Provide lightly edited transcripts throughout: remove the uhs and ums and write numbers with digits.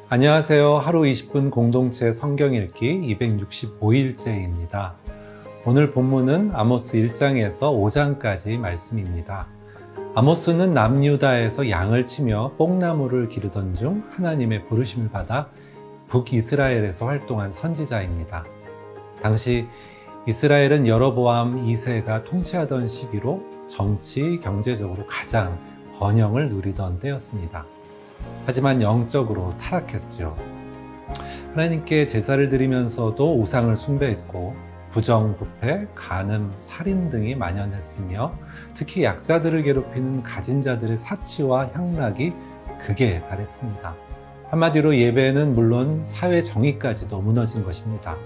안녕하세요. 하루 20분 공동체 성경 읽기 265일째입니다. 오늘 본문은 아모스 1장에서 5장까지 말씀입니다. 아모스는 남유다에서 양을 치며 뽕나무를 기르던 중 하나님의 부르심을 받아 북이스라엘에서 활동한 선지자입니다. 당시 이스라엘은 여로보암 2세가 통치하던 시기로 정치, 경제적으로 가장 번영을 누리던 때였습니다. 하지만 영적으로 타락했죠. 하나님께 제사를 드리면서도 우상을 숭배했고 부정부패, 간음, 살인 등이 만연했으며 특히 약자들을 괴롭히는 가진 자들의 사치와 향락이 극에 달했습니다. 한마디로 예배는 물론 사회 정의까지도 무너진 것입니다.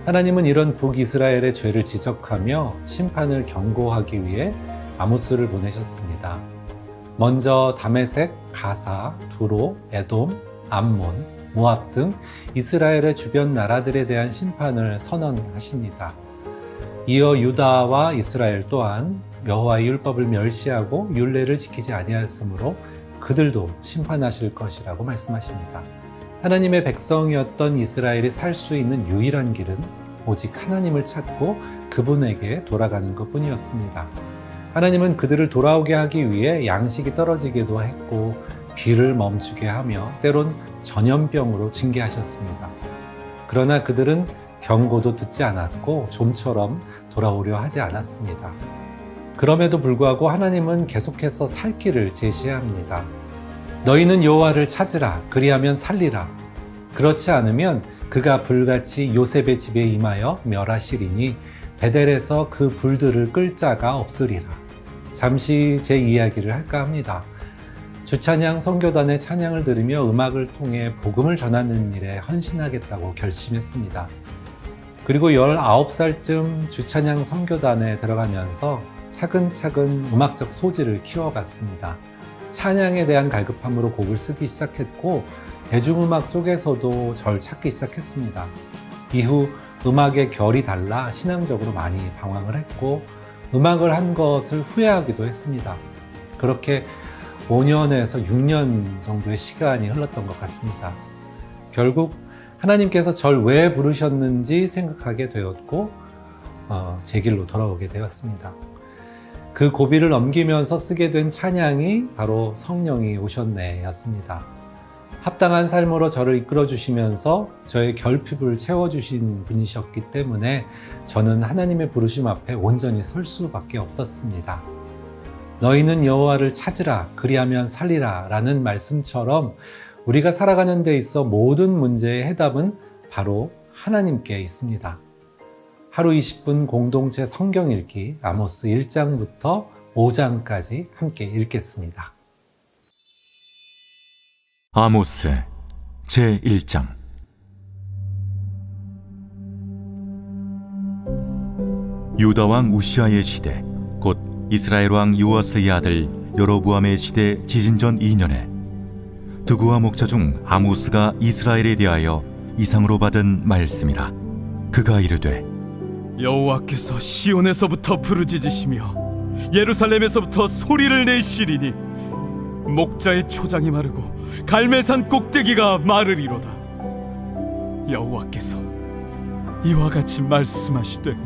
하나님은 이런 북이스라엘의 죄를 지적하며 심판을 경고하기 위해 아모스를 보내셨습니다. 먼저 다메섹, 가사, 두로, 에돔, 암몬, 모압 등 이스라엘의 주변 나라들에 대한 심판을 선언하십니다. 이어 유다와 이스라엘 또한 여호와의 율법을 멸시하고 율례를 지키지 아니하였으므로 그들도 심판하실 것이라고 말씀하십니다. 하나님의 백성이었던 이스라엘이 살 수 있는 유일한 길은 오직 하나님을 찾고 그분에게 돌아가는 것뿐이었습니다. 하나님은 그들을 돌아오게 하기 위해 양식이 떨어지기도 했고 비를 멈추게 하며 때론 전염병으로 징계하셨습니다. 그러나 그들은 경고도 듣지 않았고 좀처럼 돌아오려 하지 않았습니다. 그럼에도 불구하고 하나님은 계속해서 살 길을 제시합니다. 너희는 여호와를 찾으라, 그리하면 살리라. 그렇지 않으면 그가 불같이 요셉의 집에 임하여 멸하시리니 베델에서 그 불들을 끌 자가 없으리라. 잠시 제 이야기를 할까 합니다. 주찬양 선교단의 찬양을 들으며 음악을 통해 복음을 전하는 일에 헌신하겠다고 결심했습니다. 그리고 19살쯤 주찬양 선교단에 들어가면서 차근차근 음악적 소질을 키워갔습니다. 찬양에 대한 갈급함으로 곡을 쓰기 시작했고 대중음악 쪽에서도 절 찾기 시작했습니다. 이후 음악의 결이 달라 신앙적으로 많이 방황을 했고 음악을 한 것을 후회하기도 했습니다. 그렇게 5년에서 6년 정도의 시간이 흘렀던 것 같습니다. 결국 하나님께서 절 왜 부르셨는지 생각하게 되었고 제 길로 돌아오게 되었습니다. 그 고비를 넘기면서 쓰게 된 찬양이 바로 성령이 오셨네 였습니다. 합당한 삶으로 저를 이끌어 주시면서 저의 결핍을 채워주신 분이셨기 때문에 저는 하나님의 부르심 앞에 온전히 설 수밖에 없었습니다. 너희는 여호와를 찾으라, 그리하면 살리라 라는 말씀처럼 우리가 살아가는 데 있어 모든 문제의 해답은 바로 하나님께 있습니다. 하루 20분 공동체 성경 읽기 아모스 1장부터 5장까지 함께 읽겠습니다. 아모스 제1장. 유다 왕 우시아의 시대, 곧 이스라엘 왕 요아스의 아들 여로보암의 시대 지진전 2년에 드구와 목자 중 아모스가 이스라엘에 대하여 이상으로 받은 말씀이라. 그가 이르되 여호와께서 시온에서부터 부르짖으시며 예루살렘에서부터 소리를 내시리니 목자의 초장이 마르고 갈멜산 꼭대기가 마르리로다. 여호와께서 이와 같이 말씀하시되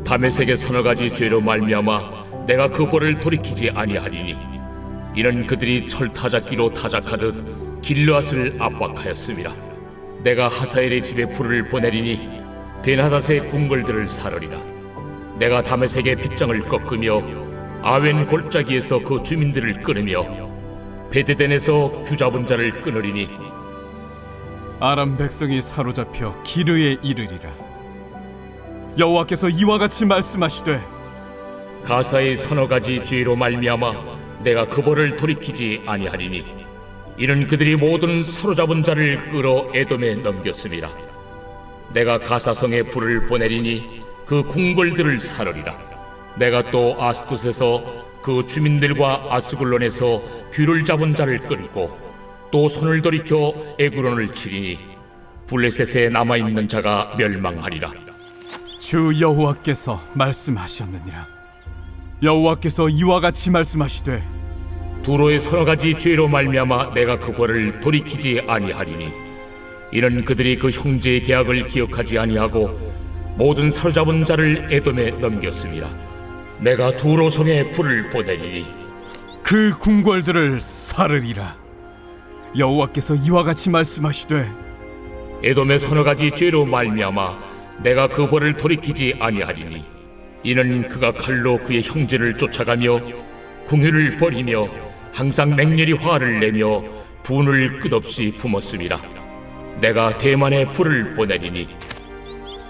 다메섹의 서너 가지 죄로 말미암아 내가 그 벌을 돌이키지 아니하리니 이는 그들이 철타작기로 타작하듯 길르앗을 압박하였음이라. 내가 하사엘의 집에 불을 보내리니 베나닷의 궁궐들을 사르리라. 내가 다메섹의 빗장을 꺾으며 아웬 골짜기에서 그 주민들을 끊으며 베데덴에서 규잡은 자를 끊으리니 아람 백성이 사로잡혀 기르에 이르리라. 여호와께서 이와 같이 말씀하시되 가사의 서너 가지 죄로 말미암아 내가 그 벌을 돌이키지 아니하리니 이는 그들이 모든 사로잡은 자를 끌어 에돔에 넘겼음이라. 내가 가사성에 불을 보내리니 그 궁궐들을 사르리라. 내가 또 아스돗에서 그 주민들과 아스글론에서 귀를 잡은 자를 끌고 또 손을 돌이켜 에그론을 치리니 블레셋에 남아있는 자가 멸망하리라. 주 여호와께서 말씀하셨느니라. 여호와께서 이와 같이 말씀하시되 두로의 서너 가지 죄로 말미암아 내가 그 벌을 돌이키지 아니하리니 이는 그들이 그 형제의 계약을 기억하지 아니하고 모든 사로잡은 자를 에돔에 넘겼습니다. 내가 두로 성에 불을 보내리니 그 궁궐들을 사르리라. 여호와께서 이와 같이 말씀하시되 에돔의 서너 가지 죄로 말미암아 내가 그 벌을 돌이키지 아니하리니 이는 그가 칼로 그의 형제를 쫓아가며 궁유를 버리며 항상 맹렬히 화를 내며 분을 끝없이 품었습니다. 내가 대만에 불을 보내리니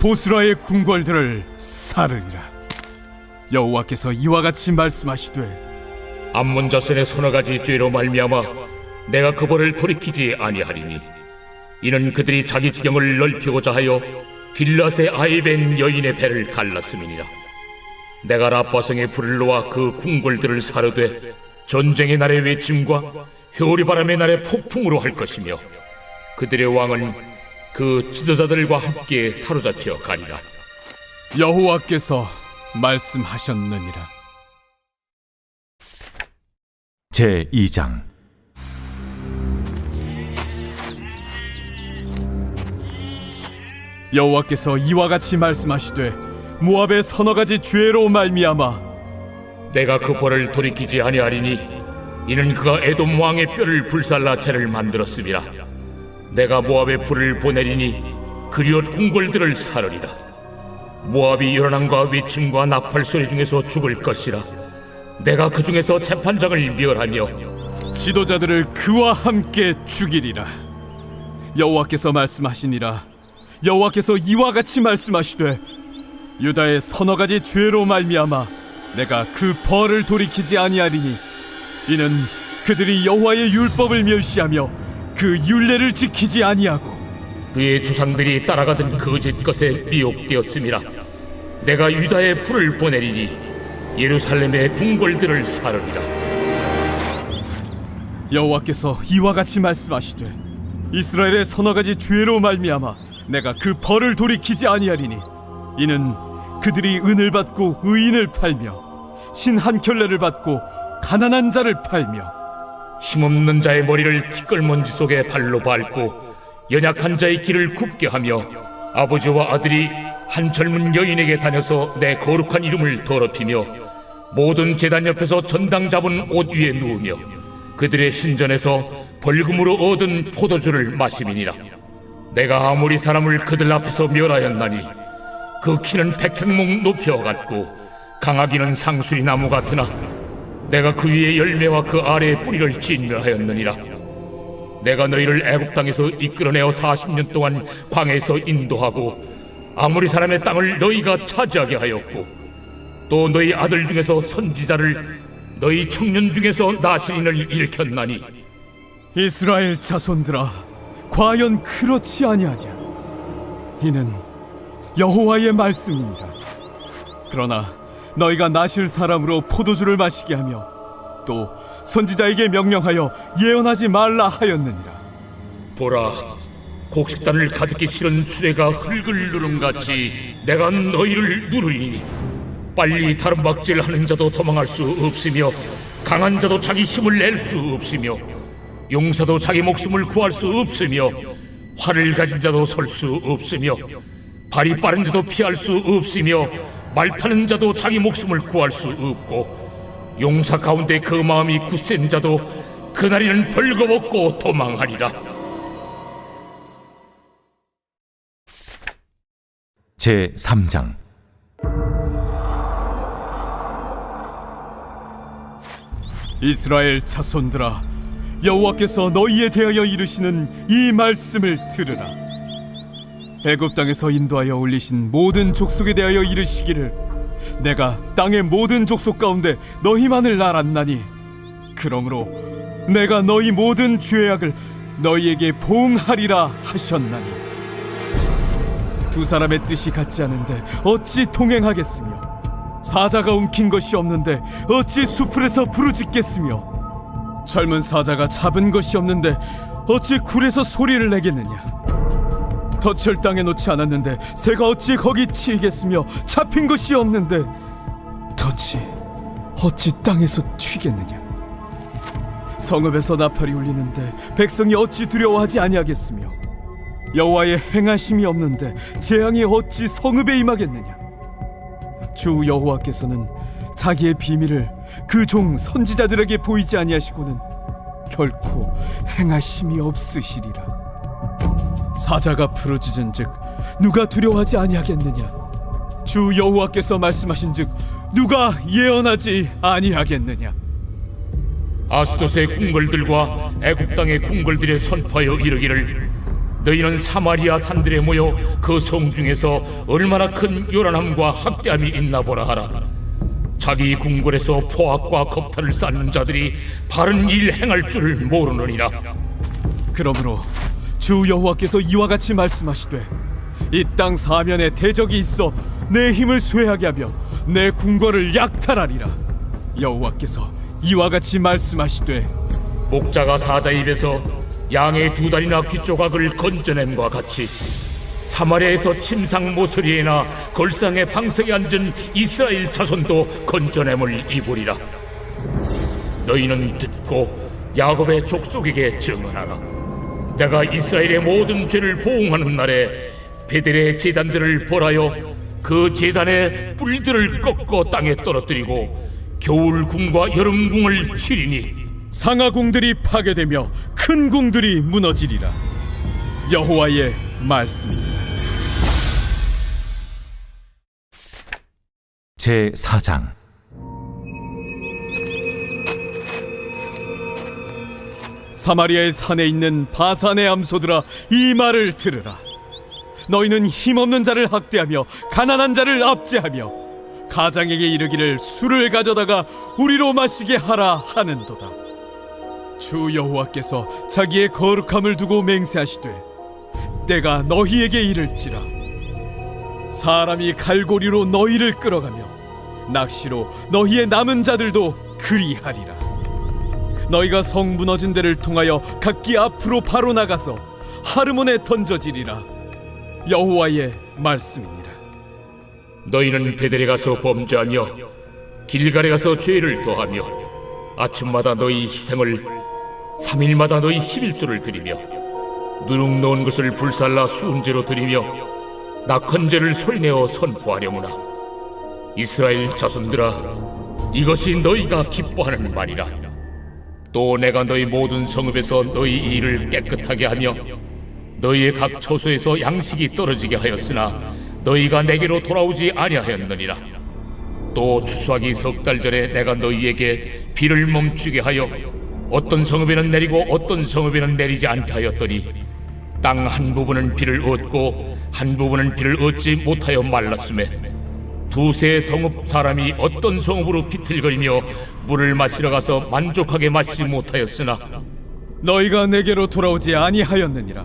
보스라의 궁궐들을 사르리라. 여호와께서 이와 같이 말씀하시되 암몬 자손의 서너 가지 죄로 말미암아 내가 그 벌을 돌이키지 아니하리니 이는 그들이 자기 지경을 넓히고자 하여 길앗의 아이벤 여인의 배를 갈랐음이니라. 내가 라빠성의 불을 놓아 그 궁궐들을 사르되 전쟁의 날의 외침과 효리바람의 날의 폭풍으로 할 것이며 그들의 왕은 그 지도자들과 함께 사로잡혀 가리라. 여호와께서 말씀하셨느니라. 제2장 여호와께서 이와 같이 말씀하시되 모압의 서너 가지 죄로 말미암아 내가 그 벌을 돌이키지 아니하리니 이는 그가 에돔 왕의 뼈를 불살라 채를 만들었음이라. 내가 모압의 불을 보내리니 그리옷 궁궐들을 사르리라. 모압이 요란함과 외침과 나팔 소리 중에서 죽을 것이라. 내가 그 중에서 재판장을 멸하며 지도자들을 그와 함께 죽이리라. 여호와께서 말씀하시니라. 여호와께서 이와 같이 말씀하시되 유다의 서너 가지 죄로 말미암아 내가 그 벌을 돌이키지 아니하리니 이는 그들이 여호와의 율법을 멸시하며 그 율례를 지키지 아니하고 그의 조상들이 따라가던 거짓 것에 미혹되었음이라. 내가 유다의 불을 보내리니 예루살렘의 궁궐들을 사르리라. 여호와께서 이와 같이 말씀하시되 이스라엘의 서너 가지 죄로 말미암아 내가 그 벌을 돌이키지 아니하리니 이는 그들이 은을 받고 의인을 팔며 신 한 켤레를 받고 가난한 자를 팔며 힘없는 자의 머리를 티끌먼지 속에 발로 밟고 연약한 자의 길을 굽게 하며 아버지와 아들이 한 젊은 여인에게 다녀서 내 거룩한 이름을 더럽히며 모든 제단 옆에서 전당 잡은 옷 위에 누우며 그들의 신전에서 벌금으로 얻은 포도주를 마심이니라. 내가 아무리 사람을 그들 앞에서 멸하였나니 그 키는 백향목 높여 같고 강하기는 상수리 나무 같으나 내가 그 위에 열매와 그 아래에 뿌리를 진멸하였느니라. 내가 너희를 애굽 땅에서 이끌어내어 40년 동안 광야에서 인도하고 아무리 사람의 땅을 너희가 차지하게 하였고 또 너희 아들 중에서 선지자를 너희 청년 중에서 나시린을 일으켰나니 이스라엘 자손들아 과연 그렇지 아니하냐. 이는 여호와의 말씀이니라. 그러나 너희가 나실 사람으로 포도주를 마시게 하며 또 선지자에게 명령하여 예언하지 말라 하였느니라. 보라, 곡식단을 가득히 실은 수레가 흙을 누름같이 내가 너희를 누르리니 빨리 다름박질하는 자도 도망할 수 없으며 강한 자도 자기 힘을 낼 수 없으며 용사도 자기 목숨을 구할 수 없으며 활을 가진 자도 설 수 없으며 발이 빠른 자도 피할 수 없으며 말 타는 자도 자기 목숨을 구할 수 없고 용사 가운데 그 마음이 굳센 자도 그날에는 벌거벗고 도망하리라. 제3장 이스라엘 자손들아 여호와께서 너희에 대하여 이르시는 이 말씀을 들으라. 애굽 땅에서 인도하여 올리신 모든 족속에 대하여 이르시기를 내가 땅의 모든 족속 가운데 너희만을 알았나니 그러므로 내가 너희 모든 죄악을 너희에게 보응하리라 하셨나니 두 사람의 뜻이 같지 않은데 어찌 동행하겠으며 사자가 움킨 것이 없는데 어찌 수풀에서 부르짖겠으며 젊은 사자가 잡은 것이 없는데 어찌 굴에서 소리를 내겠느냐. 덫을 땅에 놓지 않았는데 새가 어찌 거기 치이겠으며 잡힌 것이 없는데 덫이 어찌 땅에서 튀겠느냐. 성읍에서 나팔이 울리는데 백성이 어찌 두려워하지 아니하겠으며 여호와의 행하심이 없는데 재앙이 어찌 성읍에 임하겠느냐. 주 여호와께서는 자기의 비밀을 그 종 선지자들에게 보이지 아니하시고는 결코 행하심이 없으시리라. 사자가 부르짖은즉 누가 두려워하지 아니하겠느냐. 주 여호와께서 말씀하신즉 누가 예언하지 아니하겠느냐. 아스돗의 궁궐들과 애굽 땅의 궁궐들에 선포하여 이르기를 너희는 사마리아 산들에 모여 그 성 중에서 얼마나 큰 요란함과 학대함이 있나 보라 하라. 자기 궁궐에서 포악과 겁탈을 쌓는 자들이 바른 일 행할 줄을 모르느니라. 그러므로 주 여호와께서 이와 같이 말씀하시되 이 땅 사면에 대적이 있어 내 힘을 쇠하게 하며 내 궁궐을 약탈하리라. 여호와께서 이와 같이 말씀하시되 목자가 사자 입에서 양의 두 다리나 귀 조각을 건져냄과 같이 사마리아에서 침상 모서리에나 걸상의 방석에 앉은 이스라엘 자손도 건져냄을 입으리라. 너희는 듣고 야곱의 족속에게 증언하라. 내가 이스라엘의 모든 죄를 보응하는 날에 베델의 제단들을 벌하여 그 제단의 뿔들을 꺾어 땅에 떨어뜨리고 겨울궁과 여름궁을 치리니 상하궁들이 파괴되며 큰 궁들이 무너지리라. 여호와의 말씀입니다. 제4장. 사마리아의 산에 있는 바산의 암소들아, 이 말을 들으라. 너희는 힘없는 자를 학대하며 가난한 자를 압제하며 가장에게 이르기를 술을 가져다가 우리로 마시게 하라 하는도다. 주 여호와께서 자기의 거룩함을 두고 맹세하시되 때가 너희에게 이를지라. 사람이 갈고리로 너희를 끌어가며 낚시로 너희의 남은 자들도 그리하리라. 너희가 성 무너진 데를 통하여 각기 앞으로 바로 나가서 하르몬에 던져지리라. 여호와의 말씀이니라. 너희는 베델에 가서 범죄하며 길갈에 가서 죄를 더하며 아침마다 너희 희생을 3일마다 너희 11조를 드리며 누룩 넣은 것을 불살라 수음제로 드리며 낙헌제를 소리내어 선포하려무나. 이스라엘 자손들아, 이것이 너희가 기뻐하는 말이라. 또 내가 너희 모든 성읍에서 너희 일을 깨끗하게 하며 너희의 각 처소에서 양식이 떨어지게 하였으나 너희가 내게로 돌아오지 아니하였느니라. 또 추수하기 석 달 전에 내가 너희에게 비를 멈추게 하여 어떤 성읍에는 내리고 어떤 성읍에는 내리지 않게 하였더니 땅 한 부분은 비를 얻고 한 부분은 비를 얻지 못하여 말랐음에 두세 성읍 사람이 어떤 성읍으로 비틀거리며 물을 마시러 가서 만족하게 마시지 못하였으나 너희가 내게로 돌아오지 아니하였느니라.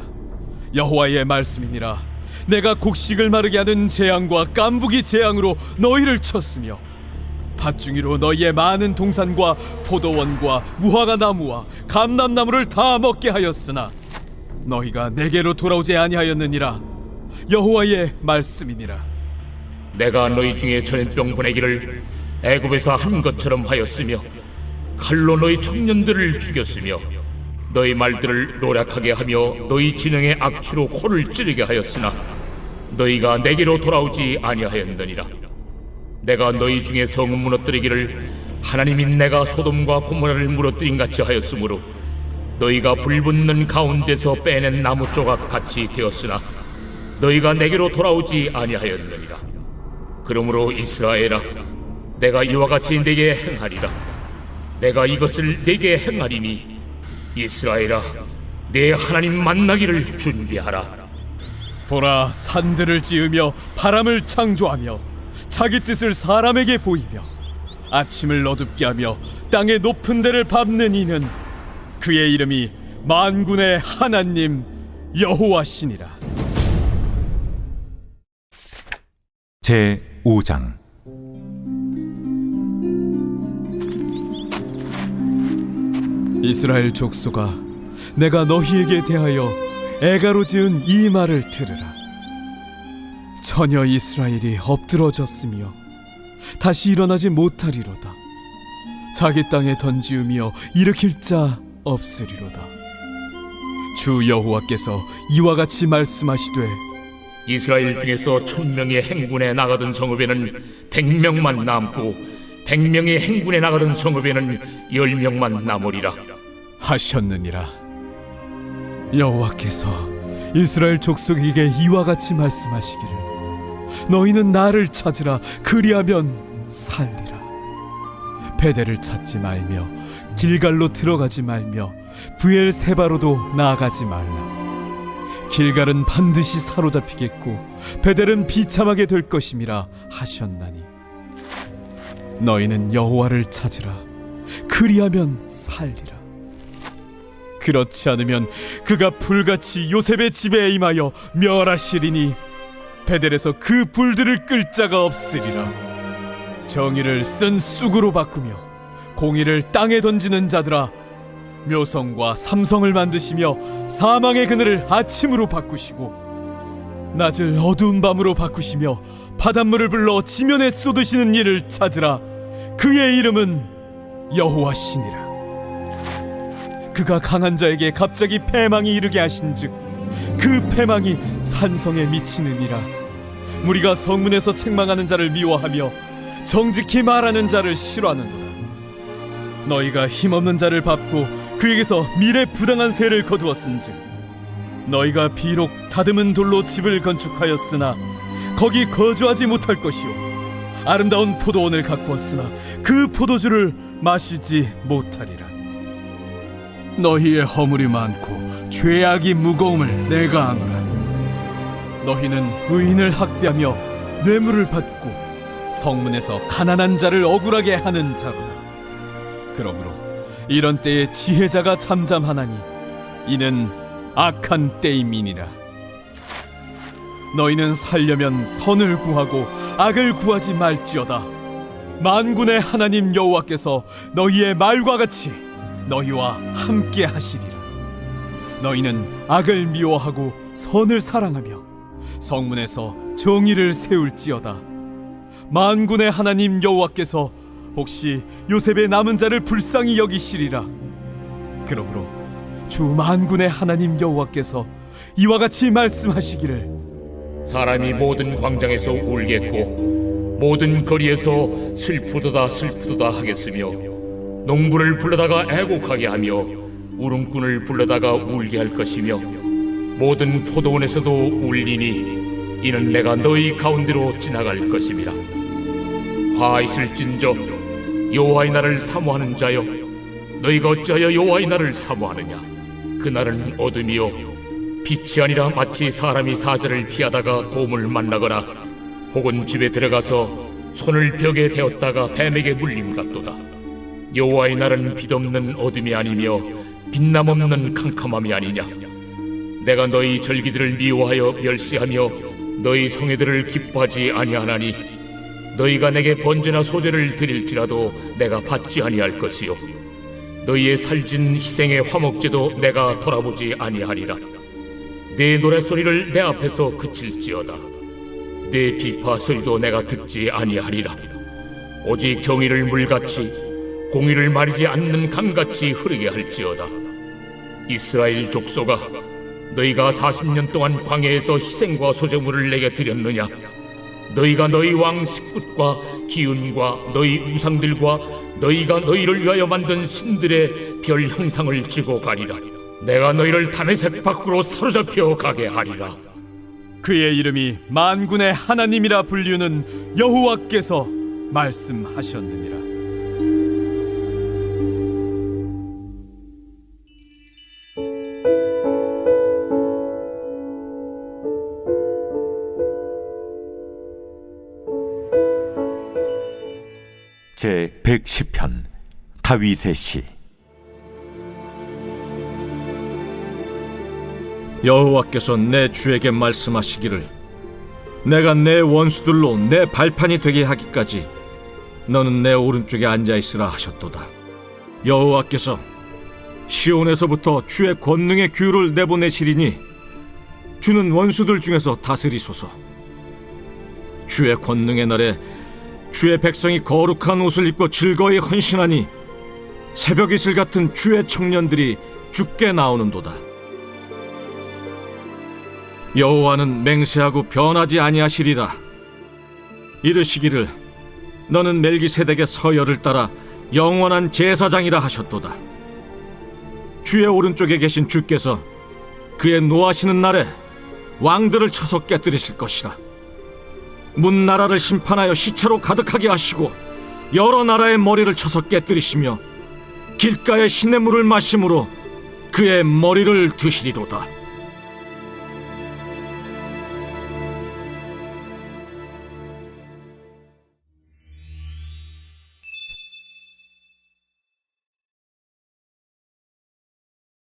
여호와의 말씀이니라. 내가 곡식을 마르게 하는 재앙과 깐부기 재앙으로 너희를 쳤으며 밭중이로 너희의 많은 동산과 포도원과 무화과 나무와 감람나무를 다 먹게 하였으나 너희가 내게로 돌아오지 아니하였느니라. 여호와의 말씀이니라. 내가 너희 중에 전염병 보내기를 애굽에서 한 것처럼 하였으며 칼로 너희 청년들을 죽였으며 너희 말들을 노략하게 하며 너희 진영의 악취로 코를 찌르게 하였으나 너희가 내게로 돌아오지 아니하였느니라. 내가 너희 중에 성을 무너뜨리기를 하나님이 내가 소돔과 고모라를 무너뜨린 같이 하였으므로 너희가 불붙는 가운데서 빼낸 나무 조각 같이 되었으나 너희가 내게로 돌아오지 아니하였느니라. 그러므로 이스라엘아, 내가 이와 같이 내게 행하리라. 내가 이것을 내게 행하리니 이스라엘아, 내 하나님 만나기를 준비하라. 보라, 산들을 지으며 바람을 창조하며 자기 뜻을 사람에게 보이며 아침을 어둡게 하며 땅의 높은 데를 밟는 이는 그의 이름이 만군의 하나님 여호와시니라. 제5장. 이스라엘 족속아, 내가 너희에게 대하여 애가로 지은 이 말을 들으라. 처녀 이스라엘이 엎드러졌으며 다시 일어나지 못하리로다. 자기 땅에 던지우며 일으킬 자 없으리로다. 주 여호와께서 이와 같이 말씀하시되 이스라엘 중에서 1000명이 행군에 나가던 성읍에는 100명만 남고 100명이 행군에 나가던 성읍에는 10명만 남으리라. 하셨느니라. 여호와께서 이스라엘 족속에게 이와 같이 말씀하시기를 너희는 나를 찾으라 그리하면 살리라. 베델을 찾지 말며 길갈로 들어가지 말며 브엘세바로도 나아가지 말라. 길갈은 반드시 사로잡히겠고 베델은 비참하게 될 것임이라 하셨나니 너희는 여호와를 찾으라 그리하면 살리라. 그렇지 않으면 그가 불같이 요셉의 집에 임하여 멸하시리니 베델에서 그 불들을 끌 자가 없으리라. 정의를 쓴 쑥으로 바꾸며 공의를 땅에 던지는 자들아, 묘성과 삼성을 만드시며 사망의 그늘을 아침으로 바꾸시고 낮을 어두운 밤으로 바꾸시며 바닷물을 불러 지면에 쏟으시는 이를 찾으라. 그의 이름은 여호와시니라. 그가 강한 자에게 갑자기 패망이 이르게 하신즉 그 패망이 산성에 미치느니라. 무리가 성문에서 책망하는 자를 미워하며 정직히 말하는 자를 싫어하는도다. 너희가 힘없는 자를 밟고 그에게서 미래 부당한 세를 거두었은즉 너희가 비록 다듬은 돌로 집을 건축하였으나 거기 거주하지 못할 것이요 아름다운 포도원을 가꾸었으나 그 포도주를 마시지 못하리라. 너희의 허물이 많고 죄악이 무거움을 내가 아노라. 너희는 의인을 학대하며 뇌물을 받고 성문에서 가난한 자를 억울하게 하는 자로다. 그러므로 이런 때에 지혜자가 잠잠하나니 이는 악한 때임이니라. 너희는 살려면 선을 구하고 악을 구하지 말지어다. 만군의 하나님 여호와께서 너희의 말과 같이 너희와 함께 하시리라. 너희는 악을 미워하고 선을 사랑하며 성문에서 정의를 세울지어다. 만군의 하나님 여호와께서 혹시 요셉의 남은 자를 불쌍히 여기시리라. 그러므로 주 만군의 하나님 여호와께서 이와 같이 말씀하시기를 사람이 모든 광장에서 울겠고 모든 거리에서 슬프도다 슬프도다 하겠으며 농부를 불러다가 애곡하게 하며 울음꾼을 불러다가 울게 할 것이며 모든 포도원에서도 울리니 이는 내가 너희 가운데로 지나갈 것임이라. 화 있을진저 여호와의 날을 사모하는 자여, 너희가 어찌하여 여호와의 날을 사모하느냐? 그날은 어둠이요 빛이 아니라 마치 사람이 사자를 피하다가 곰을 만나거나 혹은 집에 들어가서 손을 벽에 대었다가 뱀에게 물림 같도다. 여호와의 날은 빛없는 어둠이 아니며 빛남 없는 캄캄함이 아니냐? 내가 너희 절기들을 미워하여 멸시하며 너희 성회들을 기뻐하지 아니하나니 너희가 내게 번제나 소제를 드릴지라도 내가 받지 아니할 것이요 너희의 살진 희생의 화목제도 내가 돌아보지 아니하리라. 내 노랫소리를 내 앞에서 그칠지어다. 내 비파 소리도 내가 듣지 아니하리라. 오직 정의를 물같이 공의를 마르지 않는 강같이 흐르게 할지어다. 이스라엘 족속아, 너희가 40년 동안 광야에서 희생과 소제물을 내게 드렸느냐? 너희가 너희 왕 식굿과 기운과 너희 우상들과 너희가 너희를 위하여 만든 신들의 별 형상을 지고 가리라. 내가 너희를 다메섹 밖으로 사로잡혀 가게 하리라. 그의 이름이 만군의 하나님이라 불리우는 여호와께서 말씀하셨느니라. 제 110편 다윗의 시. 여호와께서 내 주에게 말씀하시기를 내가 내 원수들로 내 발판이 되게 하기까지 너는 내 오른쪽에 앉아있으라 하셨도다. 여호와께서 시온에서부터 주의 권능의 규를 내보내시리니 주는 원수들 중에서 다스리소서. 주의 권능의 날에 주의 백성이 거룩한 옷을 입고 즐거이 헌신하니 새벽 이슬 같은 주의 청년들이 죽게 나오는도다. 여호와는 맹세하고 변하지 아니하시리라. 이르시기를 너는 멜기세덱의 서열을 따라 영원한 제사장이라 하셨도다. 주의 오른쪽에 계신 주께서 그의 노하시는 날에 왕들을 쳐서 깨뜨리실 것이라. 문 나라를 심판하여 시체로 가득하게 하시고 여러 나라의 머리를 쳐서 깨뜨리시며 길가의 시냇물을 마심으로 그의 머리를 드시리로다.